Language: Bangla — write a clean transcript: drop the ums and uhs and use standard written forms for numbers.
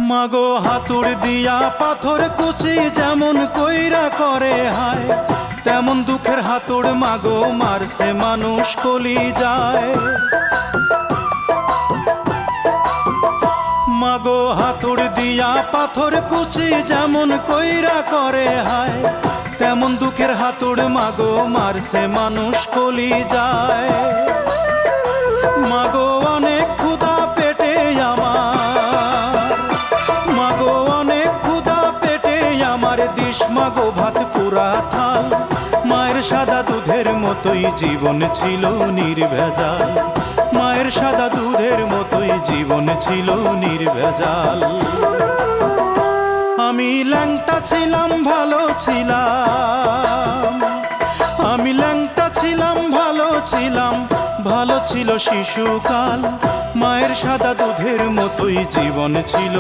মাগো হাতুড় দিয়া পাথর কুচি যেমন কইরা করে হায়, তেমন দুঃখের হাতুড় মাগো মারছে মানুষ কলি যায়। মাগো হাতুড় দিয়া পাথর কুচি যেমন কইরা করে হায়, তেমন দুঃখের হাতুড় মাগো মারছে মানুষ কলি যায়। মাগো অনেক ক্ষুধা পেটে আমার, মাগো অনেক ক্ষুধা পেটে আমার, দিস মাগো ভাত পুরা থাল। মায়ের সাদা দুধের মতোই জীবন ছিল নির্ভেজাল, মায়ের সাদা দুধের মতোই জীবন ছিল নির্ভেজাল। আমি ল্যাংটা ছিলাম ভালো ছিলাম, আমি ল্যাংটা ছিলাম ভালো ছিলাম, ভালো ছিল শিশুকাল। মায়ের সাদা দুধের মতোই জীবন ছিল